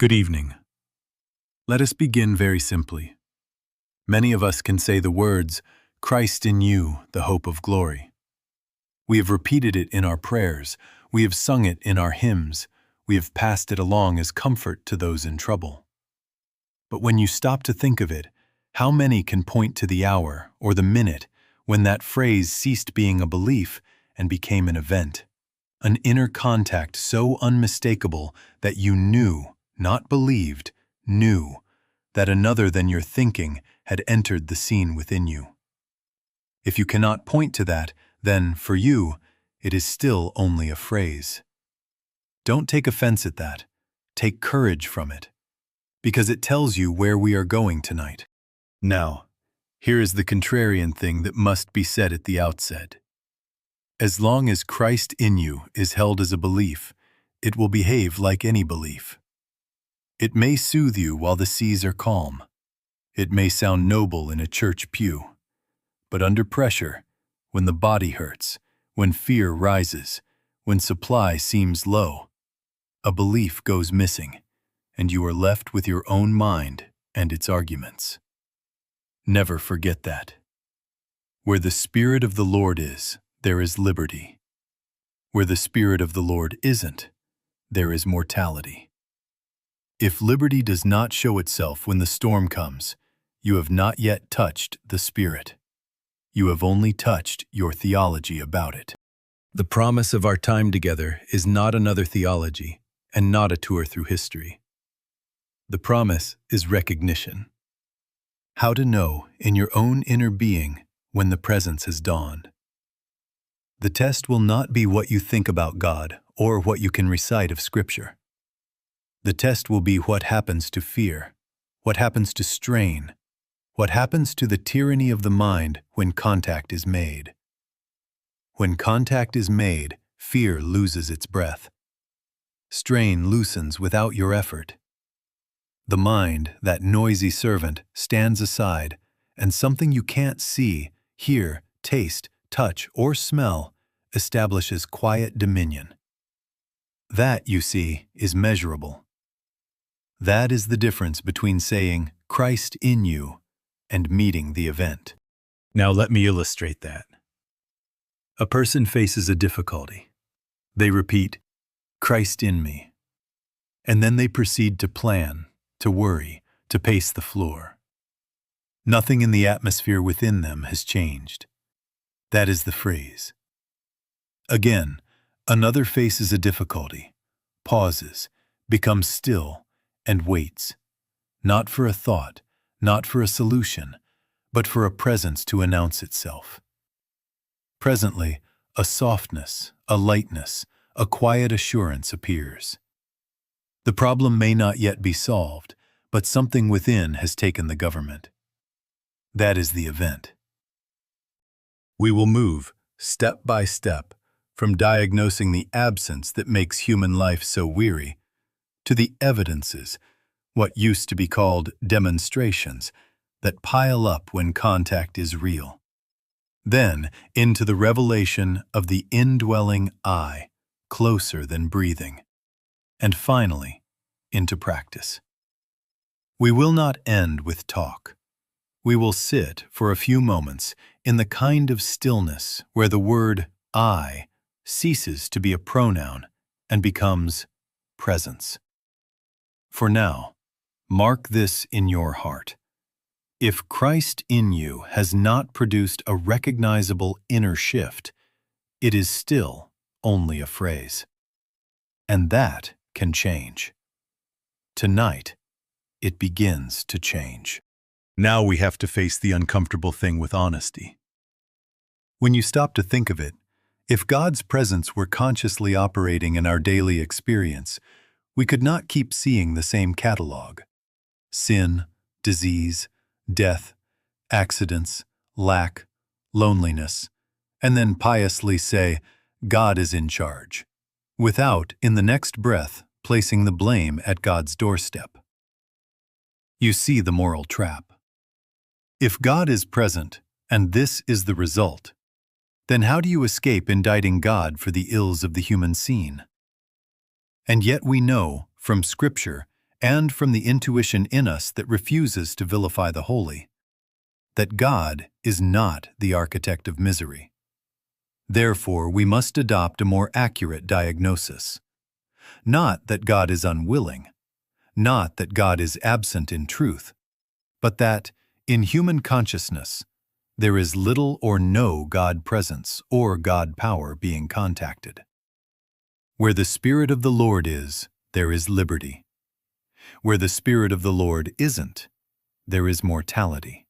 Good evening. Let us begin very simply. Many of us can say the words, "Christ in you, the hope of glory." We have repeated it in our prayers, we have sung it in our hymns, we have passed it along as comfort to those in trouble. But when you stop to think of it, how many can point to the hour or the minute when that phrase ceased being a belief and became an event? An inner contact so unmistakable that you knew, not believed, knew, that another than your thinking had entered the scene within you. If you cannot point to that, then, for you, it is still only a phrase. Don't take offense at that. Take courage from it, because it tells you where we are going tonight. Now, here is the contrarian thing that must be said at the outset. As long as Christ in you is held as a belief, it will behave like any belief. It may soothe you while the seas are calm. It may sound noble in a church pew. But under pressure, when the body hurts, when fear rises, when supply seems low, a belief goes missing, and you are left with your own mind and its arguments. Never forget that. Where the Spirit of the Lord is, there is liberty. Where the Spirit of the Lord isn't, there is mortality. If liberty does not show itself when the storm comes, you have not yet touched the Spirit. You have only touched your theology about it. The promise of our time together is not another theology and not a tour through history. The promise is recognition. How to know in your own inner being when the presence has dawned. The test will not be what you think about God or what you can recite of Scripture. The test will be what happens to fear, what happens to strain, what happens to the tyranny of the mind when contact is made. When contact is made, fear loses its breath. Strain loosens without your effort. The mind, that noisy servant, stands aside, and something you can't see, hear, taste, touch, or smell establishes quiet dominion. That, you see, is measurable. That is the difference between saying, "Christ in you," and meeting the event. Now let me illustrate that. A person faces a difficulty. They repeat, "Christ in me." And then they proceed to plan, to worry, to pace the floor. Nothing in the atmosphere within them has changed. That is the phrase. Again, another faces a difficulty, pauses, becomes still, and waits, not for a thought, not for a solution, but for a presence to announce itself. Presently, a softness, a lightness, a quiet assurance appears. The problem may not yet be solved, but something within has taken the government. That is the event. We will move, step by step, from diagnosing the absence that makes human life so weary, to the evidences, what used to be called demonstrations, that pile up when contact is real. Then into the revelation of the indwelling I, closer than breathing. And finally, into practice. We will not end with talk. We will sit for a few moments in the kind of stillness where the word I ceases to be a pronoun and becomes presence. For now, mark this in your heart. If Christ in you has not produced a recognizable inner shift, it is still only a phrase. And that can change. Tonight, it begins to change. Now we have to face the uncomfortable thing with honesty. When you stop to think of it, if God's presence were consciously operating in our daily experience, we could not keep seeing the same catalog. Sin, disease, death, accidents, lack, loneliness, and then piously say, "God is in charge," without, in the next breath, placing the blame at God's doorstep. You see the moral trap. If God is present, and this is the result, then how do you escape indicting God for the ills of the human scene? And yet we know, from Scripture, and from the intuition in us that refuses to vilify the holy, that God is not the architect of misery. Therefore, we must adopt a more accurate diagnosis. Not that God is unwilling, not that God is absent in truth, but that, in human consciousness, there is little or no God presence or God power being contacted. Where the Spirit of the Lord is, there is liberty. Where the Spirit of the Lord isn't, there is mortality.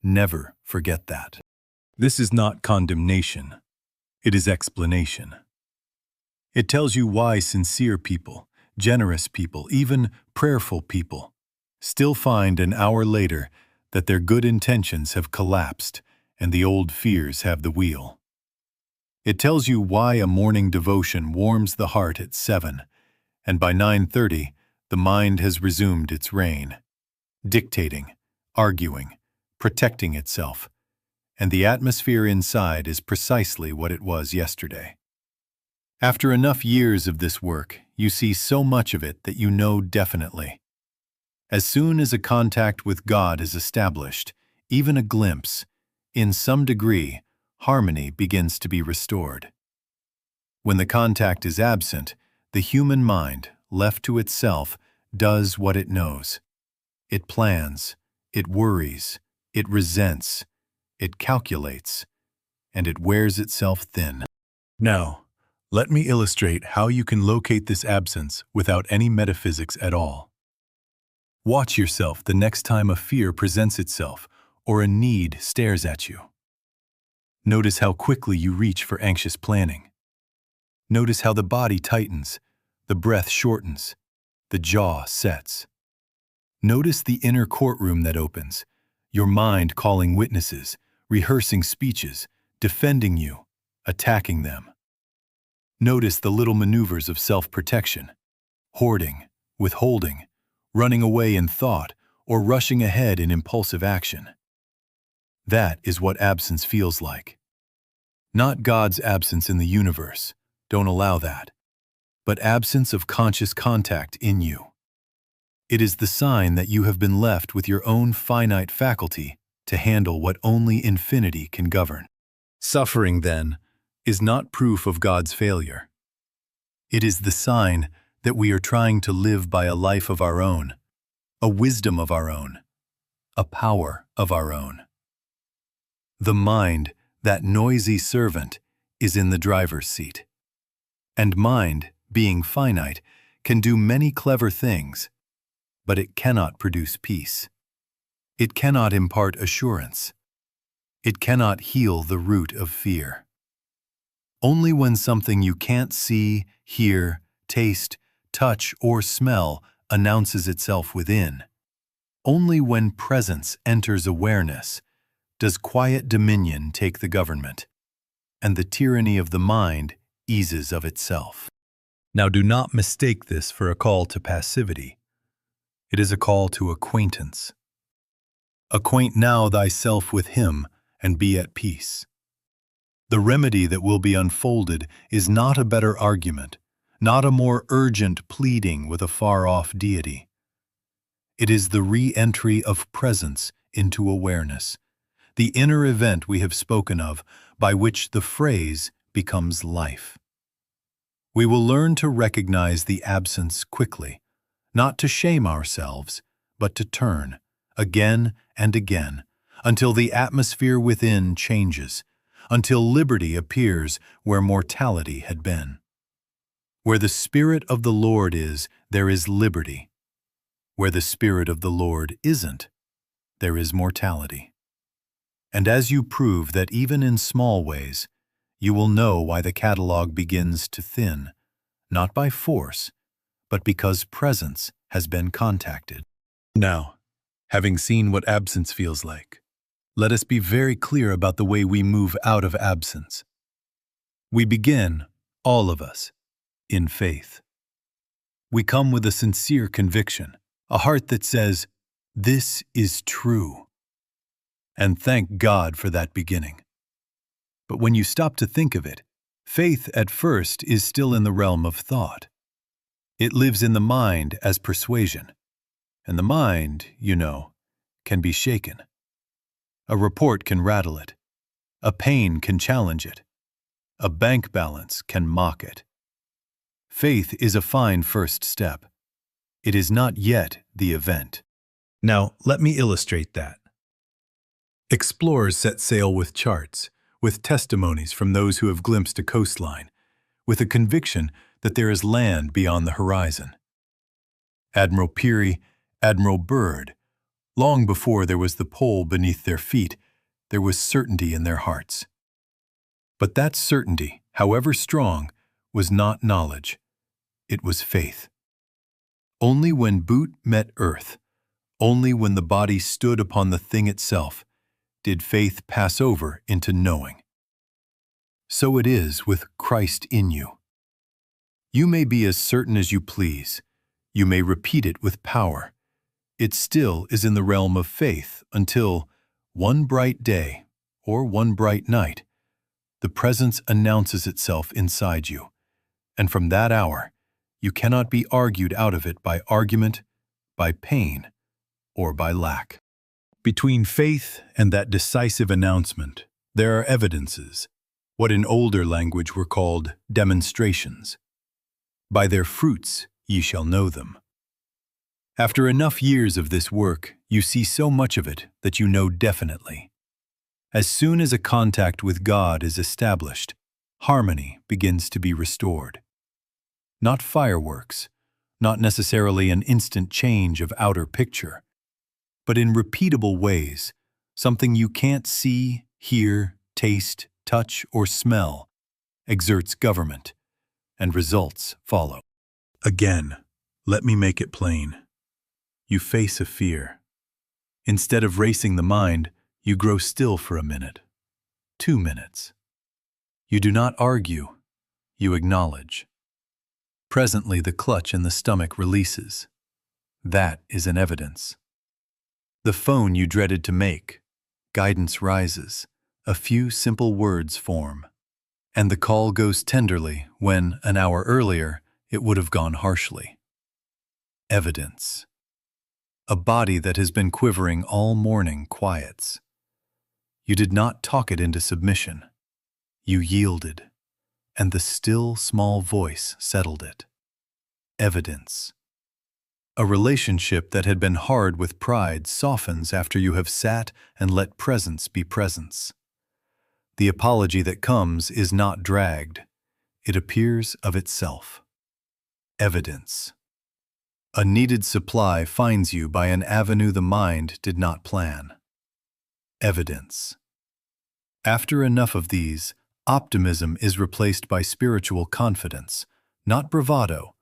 Never forget that. This is not condemnation. It is explanation. It tells you why sincere people, generous people, even prayerful people, still find an hour later that their good intentions have collapsed and the old fears have the wheel. It tells you why a morning devotion warms the heart at 7, and by 9:30 the mind has resumed its reign, dictating, arguing, protecting itself, and the atmosphere inside is precisely what it was yesterday. After enough years of this work, you see so much of it that you know definitely. As soon as a contact with God is established, even a glimpse, in some degree, harmony begins to be restored. When the contact is absent, the human mind, left to itself, does what it knows. It plans, it worries, it resents, it calculates, and it wears itself thin. Now, let me illustrate how you can locate this absence without any metaphysics at all. Watch yourself the next time a fear presents itself or a need stares at you. Notice how quickly you reach for anxious planning. Notice how the body tightens, the breath shortens, the jaw sets. Notice the inner courtroom that opens, your mind calling witnesses, rehearsing speeches, defending you, attacking them. Notice the little maneuvers of self-protection, hoarding, withholding, running away in thought, or rushing ahead in impulsive action. That is what absence feels like. Not God's absence in the universe, don't allow that, but absence of conscious contact in you. It is the sign that you have been left with your own finite faculty to handle what only infinity can govern. Suffering, then, is not proof of God's failure. It is the sign that we are trying to live by a life of our own, a wisdom of our own, a power of our own. The mind, that noisy servant, is in the driver's seat. And mind, being finite, can do many clever things, but it cannot produce peace. It cannot impart assurance. It cannot heal the root of fear. Only when something you can't see, hear, taste, touch, or smell announces itself within, only when presence enters awareness, does quiet dominion take the government, and the tyranny of the mind eases of itself. Now do not mistake this for a call to passivity. It is a call to acquaintance. Acquaint now thyself with him and be at peace. The remedy that will be unfolded is not a better argument, not a more urgent pleading with a far-off deity. It is the re-entry of presence into awareness, the inner event we have spoken of, by which the phrase becomes life. We will learn to recognize the absence quickly, not to shame ourselves, but to turn, again and again, until the atmosphere within changes, until liberty appears where mortality had been. Where the Spirit of the Lord is, there is liberty. Where the Spirit of the Lord isn't, there is mortality. And as you prove that even in small ways, you will know why the catalog begins to thin, not by force, but because presence has been contacted. Now, having seen what absence feels like, let us be very clear about the way we move out of absence. We begin, all of us, in faith. We come with a sincere conviction, a heart that says, "This is true." And thank God for that beginning. But when you stop to think of it, faith at first is still in the realm of thought. It lives in the mind as persuasion, and the mind, can be shaken. A report can rattle it. A pain can challenge it. A bank balance can mock it. Faith is a fine first step. It is not yet the event. Now, let me illustrate that. Explorers set sail with charts, with testimonies from those who have glimpsed a coastline, with a conviction that there is land beyond the horizon. Admiral Peary, Admiral Byrd, long before there was the pole beneath their feet, there was certainty in their hearts. But that certainty, however strong, was not knowledge. It was faith. Only when boot met earth, only when the body stood upon the thing itself, did faith pass over into knowing. So it is with Christ in you. You may be as certain as you please. You may repeat it with power. It still is in the realm of faith until, one bright day or one bright night, the presence announces itself inside you, and from that hour, you cannot be argued out of it by argument, by pain, or by lack. Between faith and that decisive announcement, there are evidences, what in older language were called demonstrations. By their fruits ye shall know them. After enough years of this work, you see so much of it that you know definitely. As soon as a contact with God is established, harmony begins to be restored. Not fireworks, not necessarily an instant change of outer picture, but in repeatable ways, something you can't see, hear, taste, touch, or smell exerts government, and results follow. Again, let me make it plain. You face a fear. Instead of racing the mind, you grow still for a minute, 2 minutes. You do not argue, you acknowledge. Presently the clutch in the stomach releases. That is an evidence. The phone you dreaded to make, guidance rises, a few simple words form, and the call goes tenderly when, an hour earlier, it would have gone harshly. Evidence. A body that has been quivering all morning quiets. You did not talk it into submission. You yielded, and the still, small voice settled it. Evidence. A relationship that had been hard with pride softens after you have sat and let presence be presence. The apology that comes is not dragged. It appears of itself. Evidence. A needed supply finds you by an avenue the mind did not plan. Evidence. After enough of these, optimism is replaced by spiritual confidence, not bravado,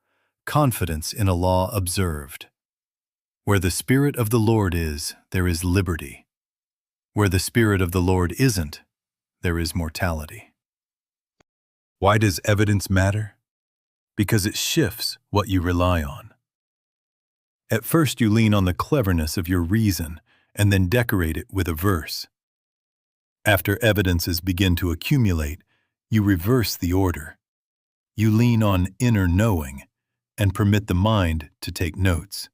confidence in a law observed. Where the Spirit of the Lord is, there is liberty. Where the Spirit of the Lord isn't, there is mortality. Why does evidence matter? Because it shifts what you rely on. At first you lean on the cleverness of your reason and then decorate it with a verse. After evidences begin to accumulate, you reverse the order. You lean on inner knowing and permit the mind to take notes.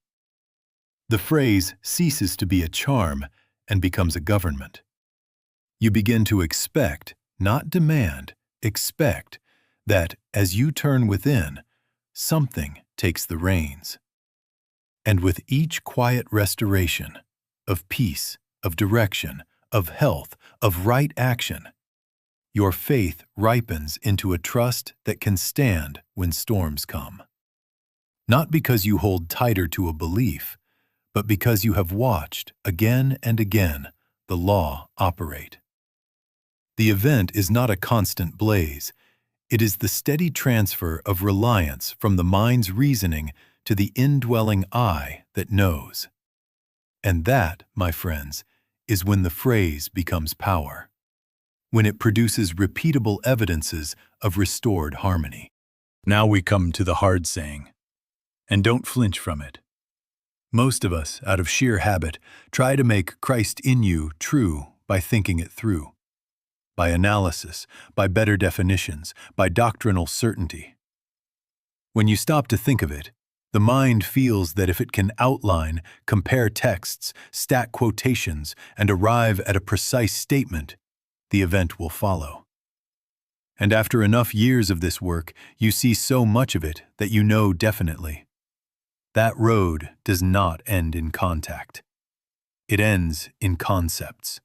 The phrase ceases to be a charm and becomes a government. You begin to expect, not demand, expect that as you turn within, something takes the reins. And with each quiet restoration, of peace, of direction, of health, of right action, your faith ripens into a trust that can stand when storms come. Not because you hold tighter to a belief, but because you have watched, again and again, the law operate. The event is not a constant blaze. It is the steady transfer of reliance from the mind's reasoning to the indwelling I that knows. And that, my friends, is when the phrase becomes power, when it produces repeatable evidences of restored harmony. Now we come to the hard saying, and don't flinch from it. Most of us, out of sheer habit, try to make Christ in you true by thinking it through, by analysis, by better definitions, by doctrinal certainty. When you stop to think of it, the mind feels that if it can outline, compare texts, stack quotations, and arrive at a precise statement, the event will follow. And after enough years of this work, you see so much of it that you know definitely. That road does not end in contact. It ends in concepts.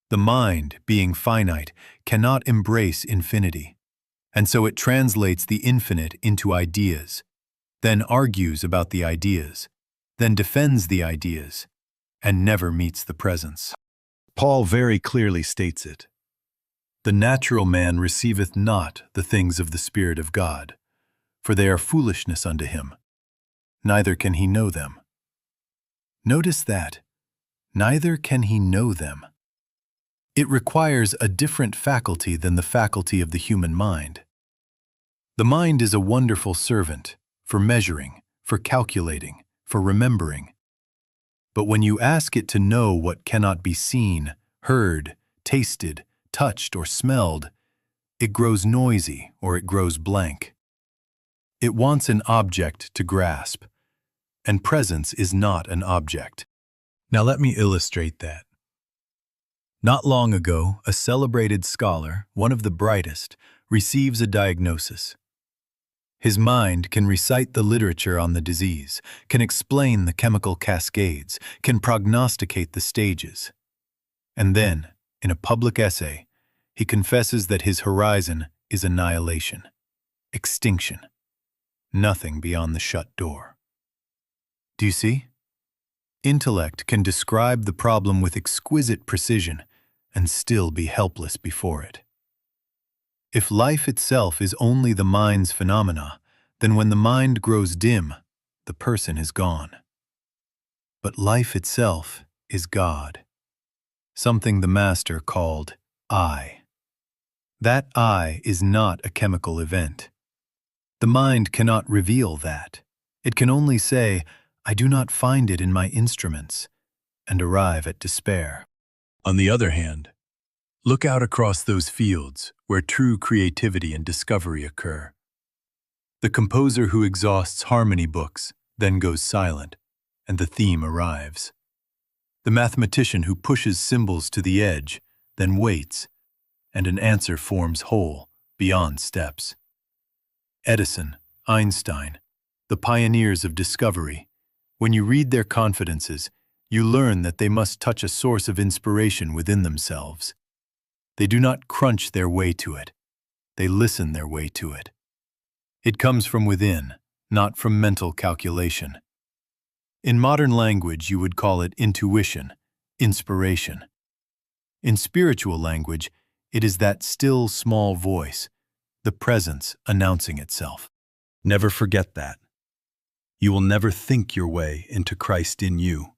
The mind, being finite, cannot embrace infinity, and so it translates the infinite into ideas, then argues about the ideas, then defends the ideas, and never meets the presence. Paul very clearly states it. The natural man receiveth not the things of the Spirit of God, for they are foolishness unto him, neither can he know them. Notice that, neither can he know them. It requires a different faculty than the faculty of the human mind. The mind is a wonderful servant for measuring, for calculating, for remembering. But when you ask it to know what cannot be seen, heard, tasted, touched, or smelled, it grows noisy or it grows blank. It wants an object to grasp, and presence is not an object. Now let me illustrate that. Not long ago, a celebrated scholar, one of the brightest, receives a diagnosis. His mind can recite the literature on the disease, can explain the chemical cascades, can prognosticate the stages. And then, in a public essay, he confesses that his horizon is annihilation, extinction, nothing beyond the shut door. Do you see? Intellect can describe the problem with exquisite precision and still be helpless before it. If life itself is only the mind's phenomena, then when the mind grows dim, the person is gone. But life itself is God, something the Master called I. That I is not a chemical event. The mind cannot reveal that. It can only say, I do not find it in my instruments, and arrive at despair. On the other hand, look out across those fields where true creativity and discovery occur. The composer who exhausts harmony books then goes silent, and the theme arrives. The mathematician who pushes symbols to the edge then waits, and an answer forms whole, beyond steps. Edison, Einstein, the pioneers of discovery, when you read their confidences, you learn that they must touch a source of inspiration within themselves. They do not crunch their way to it. They listen their way to it. It comes from within, not from mental calculation. In modern language, you would call it intuition, inspiration. In spiritual language, it is that still small voice, the presence announcing itself. Never forget that. You will never think your way into Christ in you.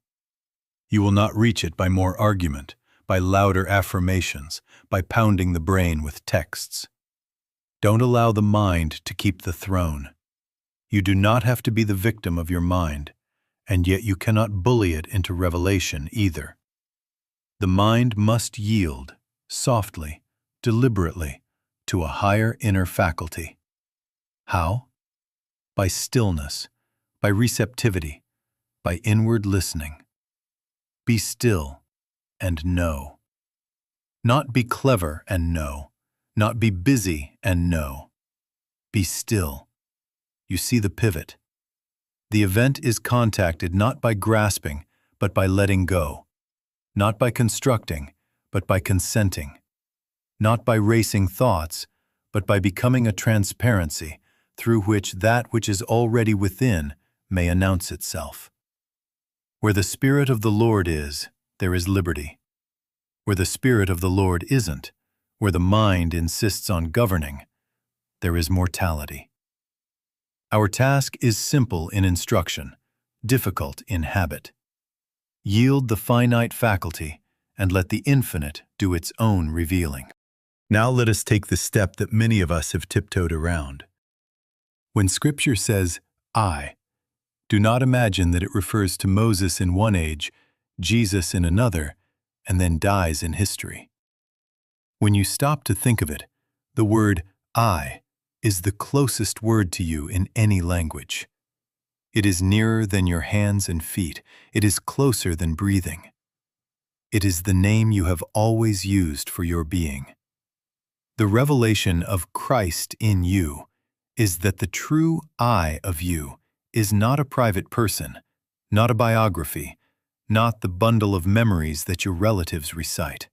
You will not reach it by more argument, by louder affirmations, by pounding the brain with texts. Don't allow the mind to keep the throne. You do not have to be the victim of your mind, and yet you cannot bully it into revelation either. The mind must yield, softly, deliberately, to a higher inner faculty. How? By stillness, by receptivity, by inward listening. Be still and know. Not be clever and know, not be busy and know. Be still. You see the pivot. The event is contacted not by grasping, but by letting go. Not by constructing, but by consenting. Not by racing thoughts, but by becoming a transparency through which that which is already within may announce itself. Where the Spirit of the Lord is, there is liberty. Where the Spirit of the Lord isn't, where the mind insists on governing, there is mortality. Our task is simple in instruction, difficult in habit. Yield the finite faculty and let the infinite do its own revealing. Now let us take the step that many of us have tiptoed around. When Scripture says, I, do not imagine that it refers to Moses in one age, Jesus in another, and then dies in history. When you stop to think of it, the word I is the closest word to you in any language. It is nearer than your hands and feet. It is closer than breathing. It is the name you have always used for your being. The revelation of Christ in you is that the true I of you is not a private person, not a biography, not the bundle of memories that your relatives recite.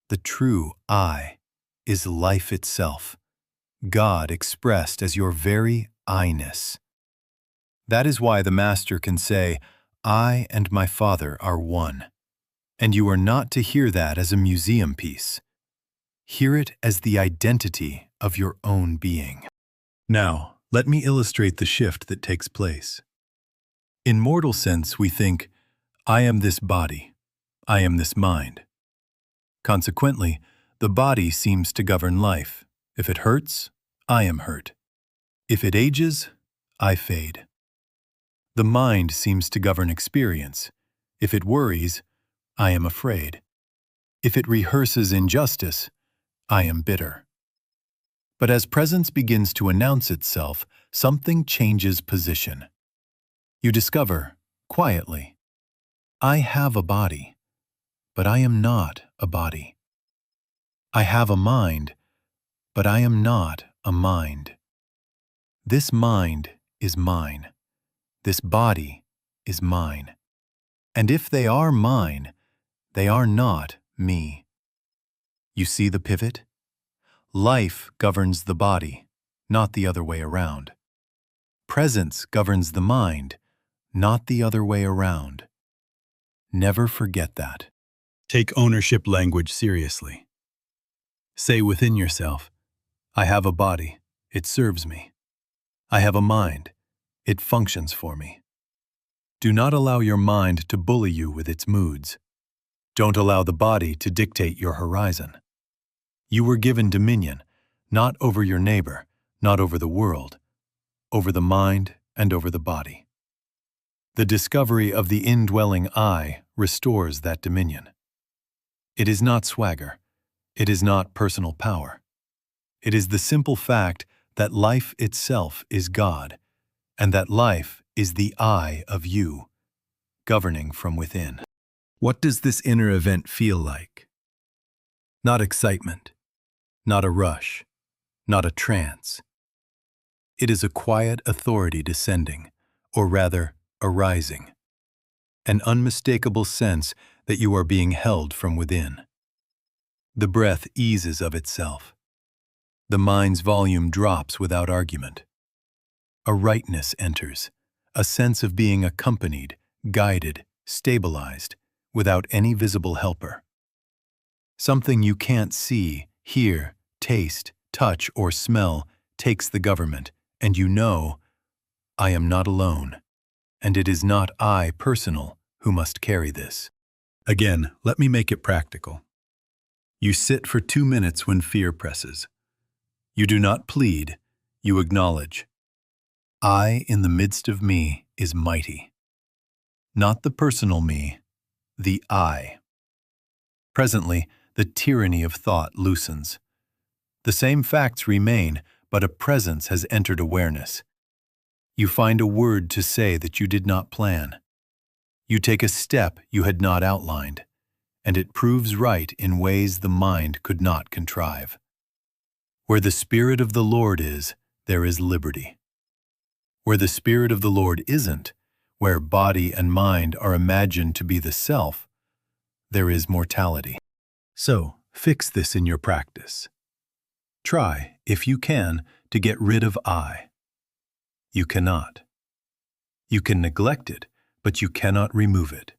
The true I is life itself, God expressed as your very I-ness. That is why the Master can say, "I and my Father are one." And you are not to hear that as a museum piece. Hear it as the identity of your own being. Now, let me illustrate the shift that takes place. In mortal sense, we think, I am this body, I am this mind. Consequently, the body seems to govern life. If it hurts, I am hurt. If it ages, I fade. The mind seems to govern experience. If it worries, I am afraid. If it rehearses injustice, I am bitter. But as presence begins to announce itself, something changes position. You discover, quietly, I have a body, but I am not a body. I have a mind, but I am not a mind. This mind is mine. This body is mine. And if they are mine, they are not me. You see the pivot? Life governs the body, not the other way around. Presence governs the mind, not the other way around. Never forget that. Take ownership language seriously. Say within yourself, I have a body, it serves me. I have a mind, it functions for me. Do not allow your mind to bully you with its moods. Don't allow the body to dictate your horizon. You were given dominion, not over your neighbor, not over the world, over the mind and over the body. The discovery of the indwelling I restores that dominion. It is not swagger. It is not personal power. It is the simple fact that life itself is God, and that life is the I of you, governing from within. What does this inner event feel like? Not excitement, not a rush, not a trance. It is a quiet authority descending, or rather, arising. An unmistakable sense that you are being held from within. The breath eases of itself. The mind's volume drops without argument. A rightness enters, a sense of being accompanied, guided, stabilized, without any visible helper. Something you can't see, hear, taste, touch, or smell takes the government, and you know, I am not alone, and it is not I, personal, who must carry this. Again, let me make it practical. You sit for 2 minutes when fear presses. You do not plead, you acknowledge. I in the midst of me is mighty. Not the personal me, the I. Presently, the tyranny of thought loosens. The same facts remain, but a presence has entered awareness. You find a word to say that you did not plan. You take a step you had not outlined, and it proves right in ways the mind could not contrive. Where the Spirit of the Lord is, there is liberty. Where the Spirit of the Lord isn't, where body and mind are imagined to be the self, there is mortality. So, fix this in your practice. Try, if you can, to get rid of I. You cannot. You can neglect it, but you cannot remove it.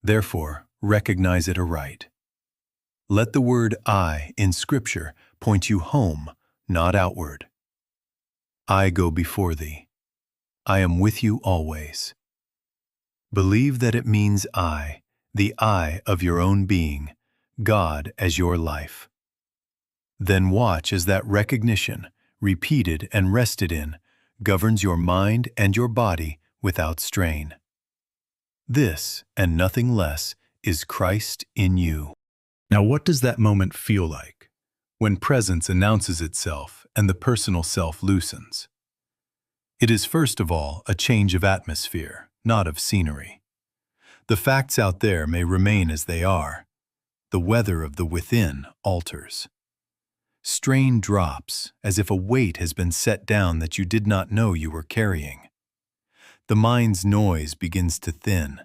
Therefore, recognize it aright. Let the word I in Scripture point you home, not outward. I go before thee. I am with you always. Believe that it means I, the I of your own being, God as your life. Then watch as that recognition, repeated and rested in, governs your mind and your body without strain. This, and nothing less, is Christ in you. Now what does that moment feel like? when presence announces itself and the personal self loosens. It is first of all a change of atmosphere, not of scenery. The facts out there may remain as they are. The weather of the within alters. Strain drops as if a weight has been set down that you did not know you were carrying. The mind's noise begins to thin,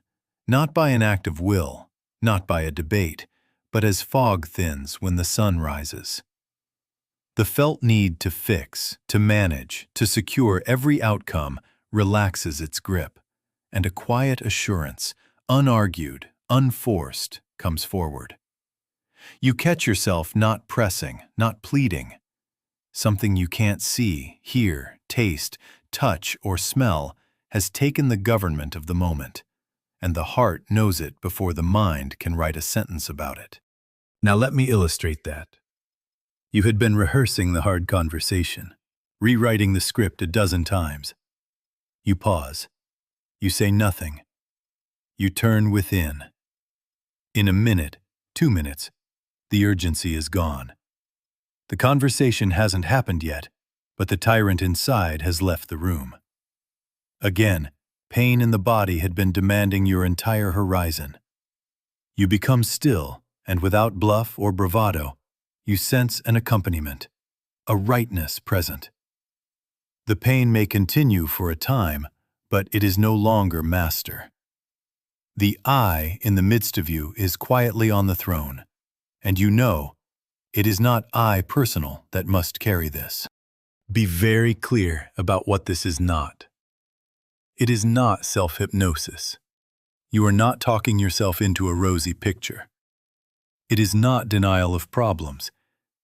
not by an act of will, not by a debate, but as fog thins when the sun rises. The felt need to fix, to manage, to secure every outcome relaxes its grip, and a quiet assurance, unargued, unforced, comes forward. You catch yourself not pressing, not pleading. Something you can't see, hear, taste, touch, or smell has taken the government of the moment, and the heart knows it before the mind can write a sentence about it. Now let me illustrate that. You had been rehearsing the hard conversation, rewriting the script a dozen times. You pause. You say nothing. You turn within. In a minute, 2 minutes, the urgency is gone. The conversation hasn't happened yet, but the tyrant inside has left the room. Again, pain in the body had been demanding your entire horizon. You become still, and without bluff or bravado, you sense an accompaniment, a rightness present. The pain may continue for a time, but it is no longer master. The I in the midst of you is quietly on the throne, and you know it is not I personal that must carry this. Be very clear about what this is not. It is not self-hypnosis. You are not talking yourself into a rosy picture. It is not denial of problems.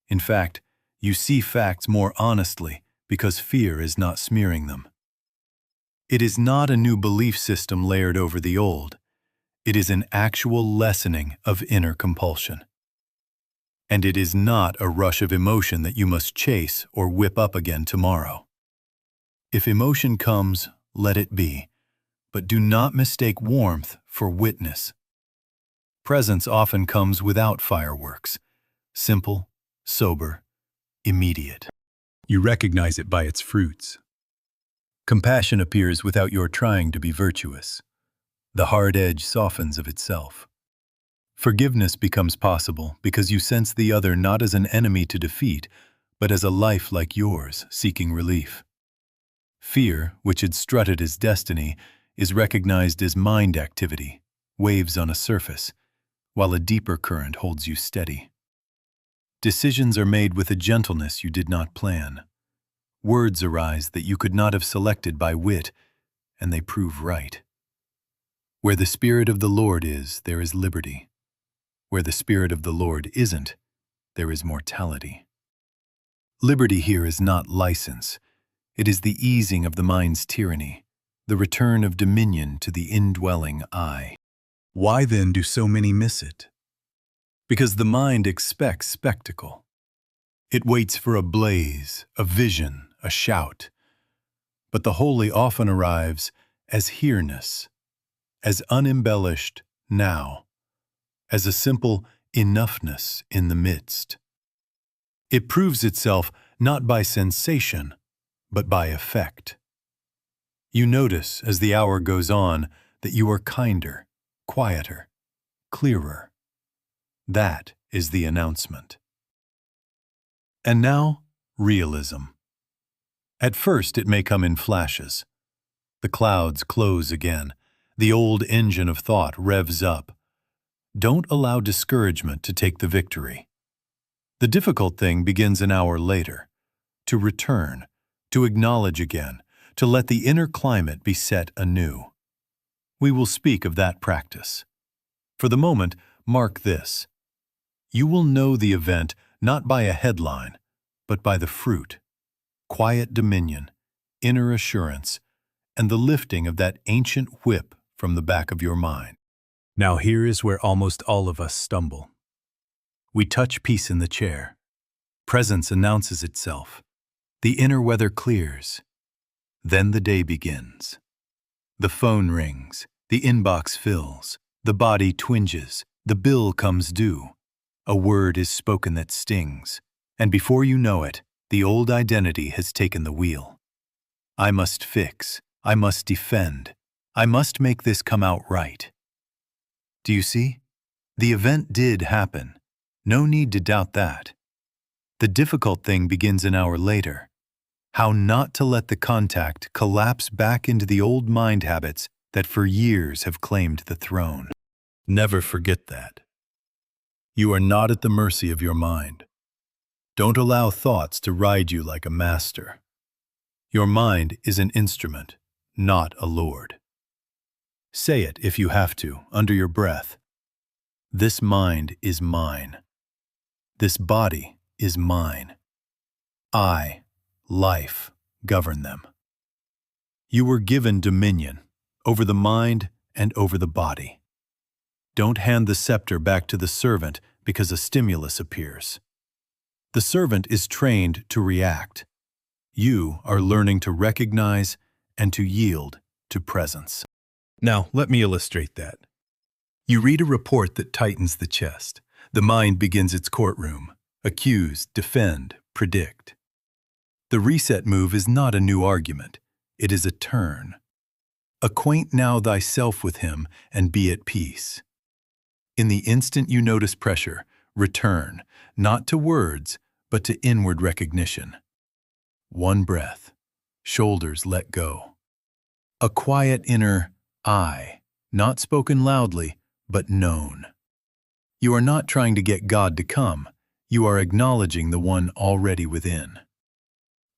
In fact, you see facts more honestly because fear is not smearing them. It is not a new belief system layered over the old. It is an actual lessening of inner compulsion. And it is not a rush of emotion that you must chase or whip up again tomorrow. If emotion comes, let it be, but do not mistake warmth for witness. Presence often comes without fireworks, simple, sober, immediate. You recognize it by its fruits. Compassion appears without your trying to be virtuous. The hard edge softens of itself. Forgiveness becomes possible because you sense the other not as an enemy to defeat, but as a life like yours seeking relief. Fear, which had strutted as destiny, is recognized as mind activity, waves on a surface, while a deeper current holds you steady. Decisions are made with a gentleness you did not plan. Words arise that you could not have selected by wit, and they prove right. Where the Spirit of the Lord is, there is liberty. Where the Spirit of the Lord isn't, there is mortality. Liberty here is not license. It is the easing of the mind's tyranny, the return of dominion to the indwelling I. Why then do so many miss it? Because the mind expects spectacle. It waits for a blaze, a vision, a shout. But the holy often arrives as here-ness, as unembellished now, as a simple enoughness in the midst. It proves itself not by sensation, but by effect. You notice as the hour goes on that you are kinder, quieter, clearer. That is the announcement. And now, realism. At first it may come in flashes. The clouds close again. The old engine of thought revs up. Don't allow discouragement to take the victory. The difficult thing begins an hour later. To return, to acknowledge again, to let the inner climate be set anew. We will speak of that practice. For the moment, mark this. You will know the event not by a headline, but by the fruit, quiet dominion, inner assurance, and the lifting of that ancient whip from the back of your mind. Now here is where almost all of us stumble. We touch peace in the chair. Presence announces itself. The inner weather clears. Then the day begins. The phone rings, the inbox fills, the body twinges, the bill comes due. A word is spoken that stings. And before you know it, the old identity has taken the wheel. I must fix. I must defend. I must make this come out right. Do you see? The event did happen. No need to doubt that. The difficult thing begins an hour later. How not to let the contact collapse back into the old mind habits that for years have claimed the throne. Never forget that. You are not at the mercy of your mind. Don't allow thoughts to ride you like a master. Your mind is an instrument, not a lord. Say it if you have to, under your breath. This mind is mine. This body is mine. I, life, govern them. You were given dominion over the mind and over the body. Don't hand the scepter back to the servant because a stimulus appears. The servant is trained to react. You are learning to recognize and to yield to presence. Now, let me illustrate that. You read a report that tightens the chest. The mind begins its courtroom. Accuse, defend, predict. The reset move is not a new argument. It is a turn. Acquaint now thyself with him and be at peace. In the instant you notice pressure, return, not to words, but to inward recognition. One breath. Shoulders let go. A quiet inner I, not spoken loudly, but known. You are not trying to get God to come. You are acknowledging the one already within.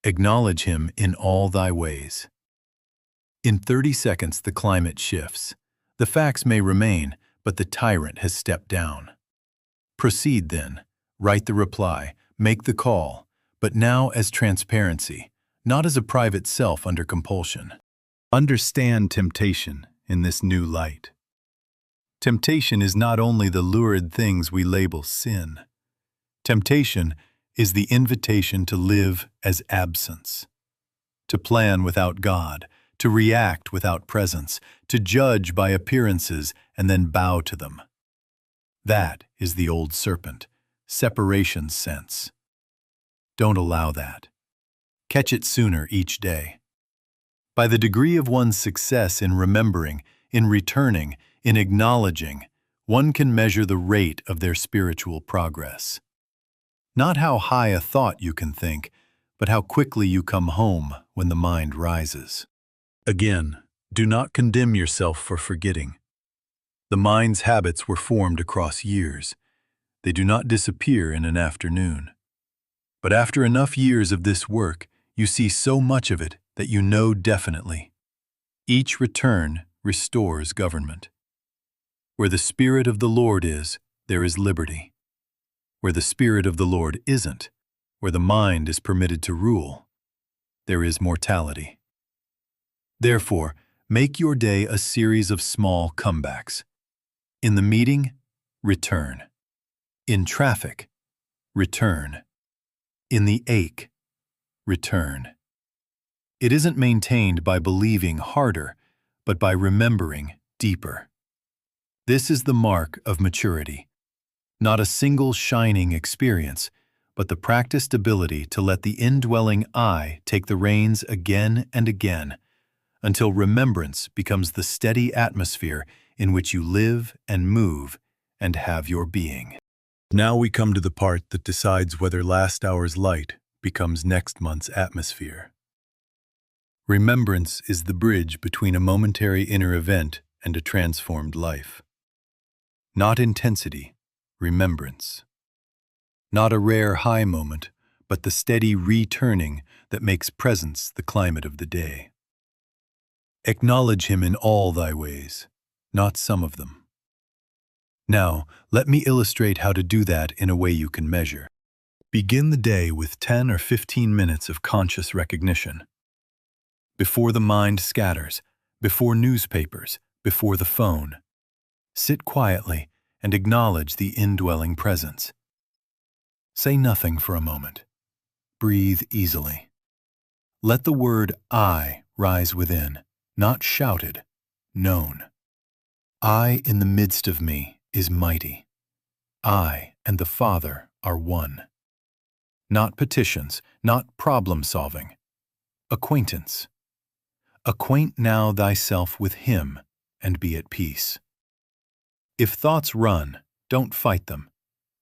Acknowledge him in all thy ways. In 30 seconds, the climate shifts. The facts may remain, but the tyrant has stepped down. Proceed then. Write the reply. Make the call. But now as transparency, not as a private self under compulsion. Understand temptation in this new light. Temptation is not only the lurid things we label sin. Temptation is the invitation to live as absence, to plan without God, to react without presence, to judge by appearances and then bow to them. That is the old serpent, separation sense. Don't allow that. Catch it sooner each day. By the degree of one's success in remembering, in returning, in acknowledging, one can measure the rate of their spiritual progress. Not how high a thought you can think, but how quickly you come home when the mind rises. Again, do not condemn yourself for forgetting. The mind's habits were formed across years. They do not disappear in an afternoon. But after enough years of this work, you see so much of it that you know definitely. Each return restores government. Where the Spirit of the Lord is, there is liberty. Where the Spirit of the Lord isn't, where the mind is permitted to rule, there is mortality. Therefore, make your day a series of small comebacks. In the meeting, return. In traffic, return. In the ache, return. It isn't maintained by believing harder, but by remembering deeper. This is the mark of maturity. Not a single shining experience, but the practiced ability to let the indwelling I take the reins again and again, until remembrance becomes the steady atmosphere in which you live and move and have your being. Now we come to the part that decides whether last hour's light becomes next month's atmosphere. Remembrance is the bridge between a momentary inner event and a transformed life. Not intensity, remembrance. Not a rare high moment, but the steady returning that makes presence the climate of the day. Acknowledge him in all thy ways, not some of them. Now, let me illustrate how to do that in a way you can measure. Begin the day with 10 or 15 minutes of conscious recognition. Before the mind scatters, before newspapers, before the phone. Sit quietly and acknowledge the indwelling presence. Say nothing for a moment. Breathe easily. Let the word I rise within, not shouted, known. I in the midst of me is mighty. I and the Father are one. Not petitions, not problem-solving. Acquaintance. Acquaint now thyself with Him, and be at peace. If thoughts run, don't fight them.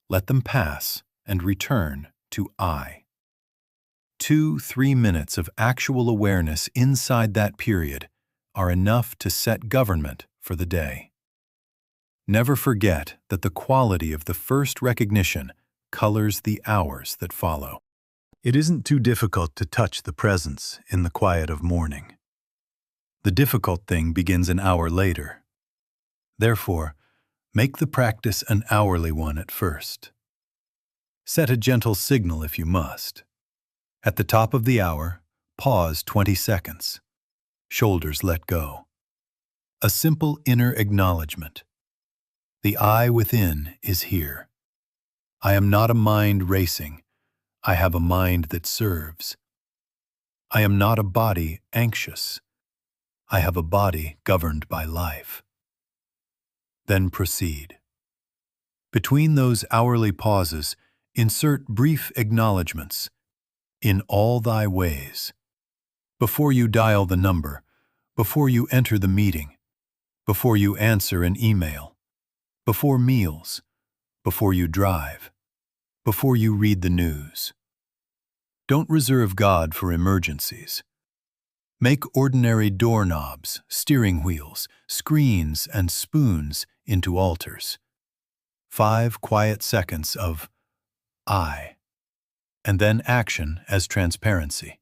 Let them pass and return to I. 2-3 minutes of actual awareness inside that period are enough to set government for the day. Never forget that the quality of the first recognition colors the hours that follow. It isn't too difficult to touch the presence in the quiet of morning. The difficult thing begins an hour later. Therefore, make the practice an hourly one at first. Set a gentle signal if you must. At the top of the hour, pause 20 seconds. Shoulders let go. A simple inner acknowledgement. The I within is here. I am not a mind racing. I have a mind that serves. I am not a body anxious. I have a body governed by life. Then proceed. Between those hourly pauses, insert brief acknowledgments. In all thy ways. Before you dial the number, before you enter the meeting, before you answer an email, before meals, before you drive, before you read the news. Don't reserve God for emergencies. Make ordinary doorknobs, steering wheels, screens, and spoons into altars. 5 quiet seconds of I. And then action as transparency,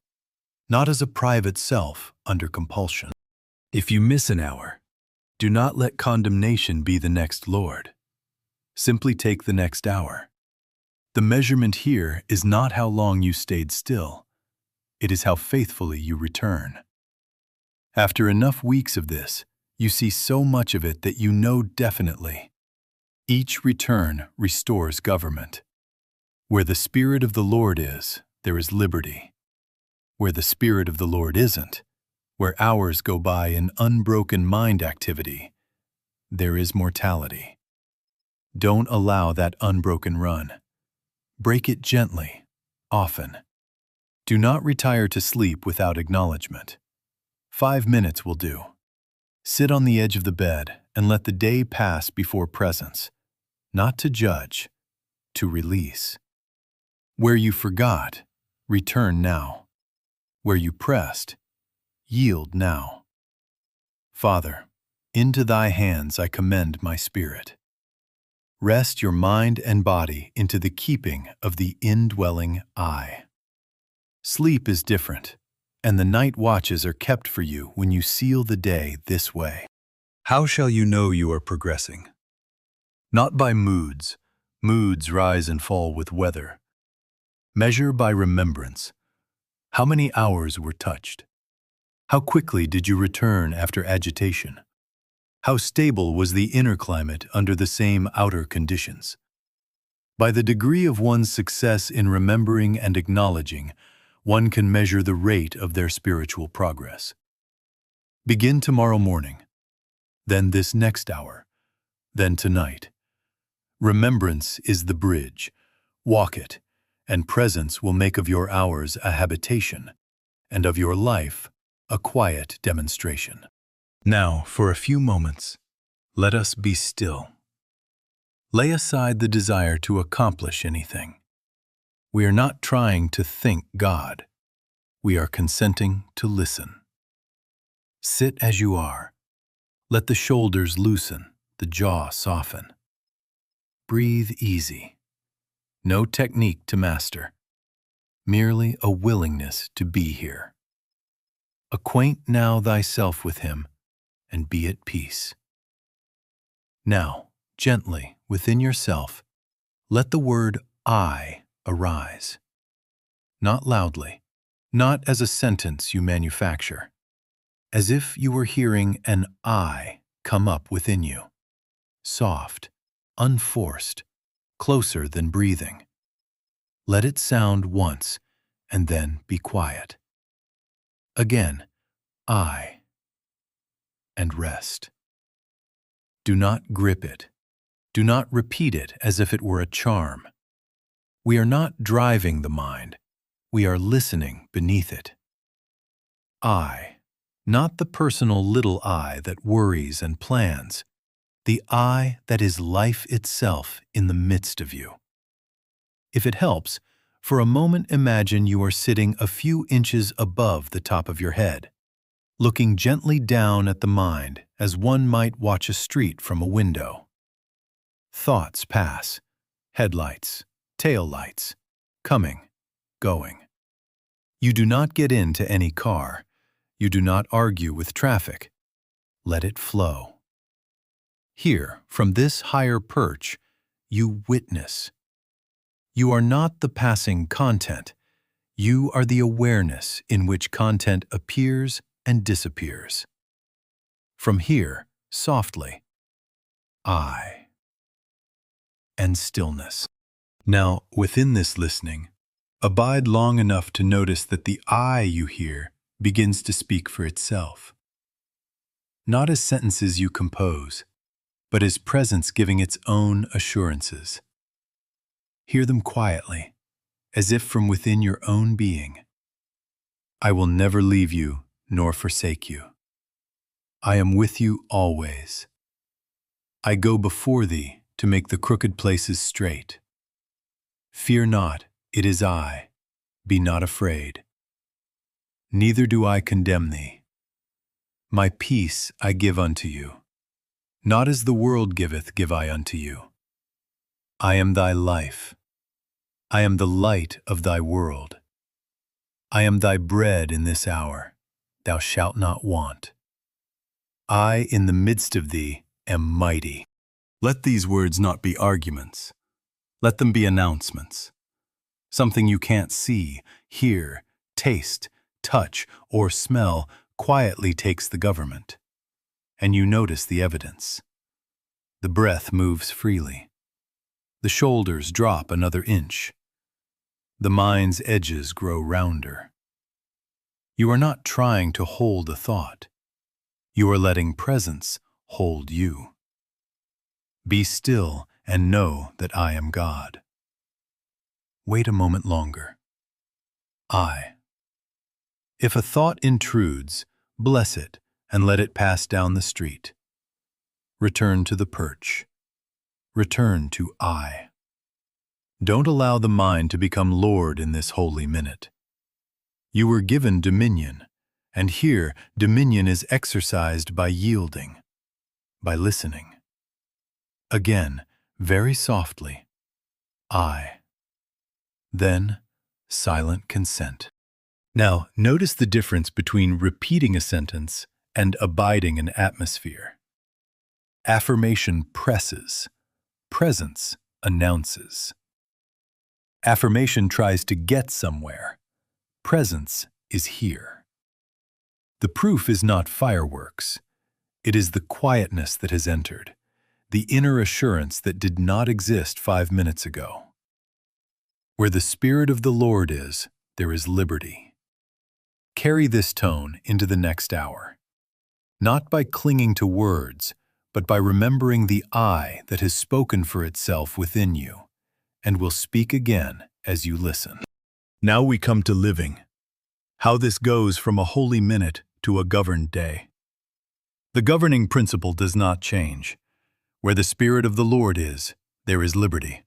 not as a private self under compulsion. If you miss an hour, do not let condemnation be the next Lord. Simply take the next hour. The measurement here is not how long you stayed still. It is how faithfully you return. After enough weeks of this, you see so much of it that you know definitely. Each return restores government. Where the Spirit of the Lord is, there is liberty. Where the Spirit of the Lord isn't, where hours go by in unbroken mind activity, there is mortality. Don't allow that unbroken run. Break it gently, often. Do not retire to sleep without acknowledgement. 5 minutes will do. Sit on the edge of the bed and let the day pass before presence, not to judge, to release. Where you forgot, return now. Where you pressed, yield now. Father, into thy hands I commend my spirit. Rest your mind and body into the keeping of the indwelling I. Sleep is different, and the night watches are kept for you when you seal the day this way. How shall you know you are progressing? Not by moods. Moods rise and fall with weather. Measure by remembrance. How many hours were touched? How quickly did you return after agitation? How stable was the inner climate under the same outer conditions? By the degree of one's success in remembering and acknowledging, one can measure the rate of their spiritual progress. Begin tomorrow morning, then this next hour, then tonight. Remembrance is the bridge. Walk it, and presence will make of your hours a habitation, and of your life a quiet demonstration. Now, for a few moments, let us be still. Lay aside the desire to accomplish anything. We are not trying to think God. We are consenting to listen. Sit as you are. Let the shoulders loosen, the jaw soften. Breathe easy. No technique to master, merely a willingness to be here. Acquaint now thyself with Him, and be at peace. Now, gently, within yourself, let the word I arise. Not loudly, not as a sentence you manufacture, as if you were hearing an I come up within you. Soft, unforced, closer than breathing. Let it sound once, and then be quiet. Again, I, and rest. Do not grip it. Do not repeat it as if it were a charm. We are not driving the mind. We are listening beneath it. I, not the personal little I that worries and plans, the I that is life itself in the midst of you. If it helps, for a moment imagine you are sitting a few inches above the top of your head, looking gently down at the mind as one might watch a street from a window. Thoughts pass, headlights, taillights, coming, going. You do not get into any car. You do not argue with traffic. Let it flow. Here, from this higher perch, you witness. You are not the passing content. You are the awareness in which content appears and disappears. From here, softly, I, and stillness. Now, within this listening, abide long enough to notice that the I you hear begins to speak for itself. Not as sentences you compose, but as presence giving its own assurances. Hear them quietly, as if from within your own being. I will never leave you nor forsake you. I am with you always. I go before thee to make the crooked places straight. Fear not, it is I. Be not afraid. Neither do I condemn thee. My peace I give unto you. Not as the world giveth give I unto you. I am thy life. I am the light of thy world. I am thy bread in this hour. Thou shalt not want. I in the midst of thee am mighty. Let these words not be arguments. Let them be announcements. Something you can't see, hear, taste, touch, or smell quietly takes the government. And you notice the evidence. The breath moves freely. The shoulders drop another inch. The mind's edges grow rounder. You are not trying to hold a thought. You are letting presence hold you. Be still and know that I am God. Wait a moment longer. I. If a thought intrudes, bless it and let it pass down the street. Return to the perch. Return to I. Don't allow the mind to become Lord in this holy minute. You were given dominion, and here dominion is exercised by yielding, by listening. Again, very softly, I. Then, silent consent. Now, notice the difference between repeating a sentence and abiding an atmosphere. Affirmation presses. Presence announces. Affirmation tries to get somewhere. Presence is here. The proof is not fireworks. It is the quietness that has entered, the inner assurance that did not exist 5 minutes ago. Where the Spirit of the Lord is, there is liberty. Carry this tone into the next hour, not by clinging to words, but by remembering the I that has spoken for itself within you, and will speak again as you listen. Now we come to living, how this goes from a holy minute to a governed day. The governing principle does not change. Where the Spirit of the Lord is, there is liberty.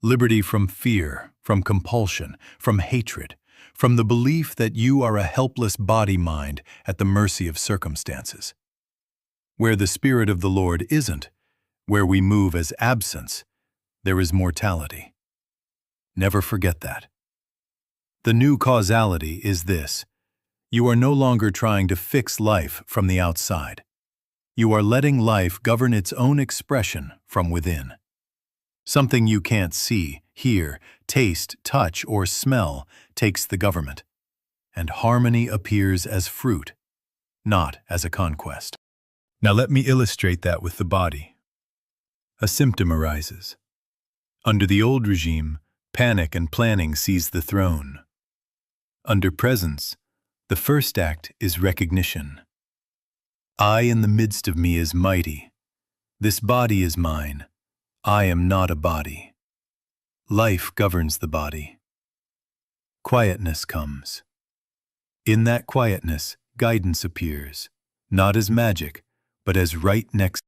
Liberty from fear, from compulsion, from hatred, from the belief that you are a helpless body-mind at the mercy of circumstances. Where the Spirit of the Lord isn't, where we move as absence, there is mortality. Never forget that. The new causality is this: you are no longer trying to fix life from the outside. You are letting life govern its own expression from within. Something you can't see, hear, taste, touch, or smell takes the government, and harmony appears as fruit, not as a conquest. Now let me illustrate that with the body. A symptom arises. Under the old regime, panic and planning seize the throne. Under presence, the first act is recognition. I in the midst of me is mighty. This body is mine. I am not a body. Life governs the body. Quietness comes. In that quietness, guidance appears, not as magic, but as right next.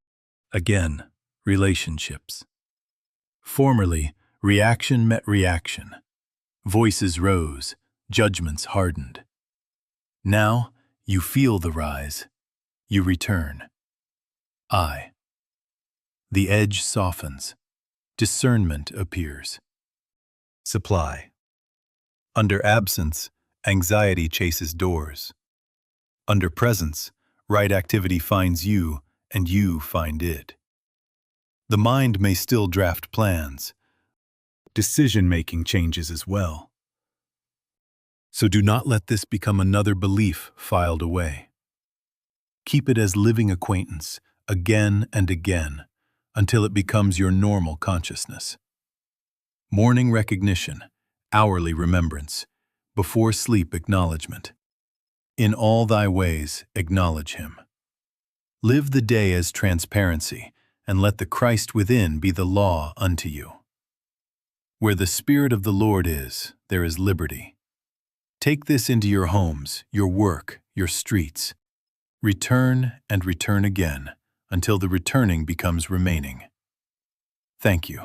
Again, relationships. Formerly, reaction met reaction. Voices rose, judgments hardened. Now, you feel the rise. You return. The edge softens. Discernment appears. Supply. Under absence, anxiety chases doors. Under presence, right activity finds you, and you find it. The mind may still draft plans. Decision-making changes as well. So do not let this become another belief filed away. Keep it as living acquaintance, again and again, until it becomes your normal consciousness. Morning recognition, hourly remembrance, before sleep acknowledgement. In all thy ways acknowledge him. Live the day as transparency, and let the Christ within be the law unto you. Where the Spirit of the Lord is, there is liberty. Take this into your homes, your work, your streets. Return and return again, until the returning becomes remaining. Thank you.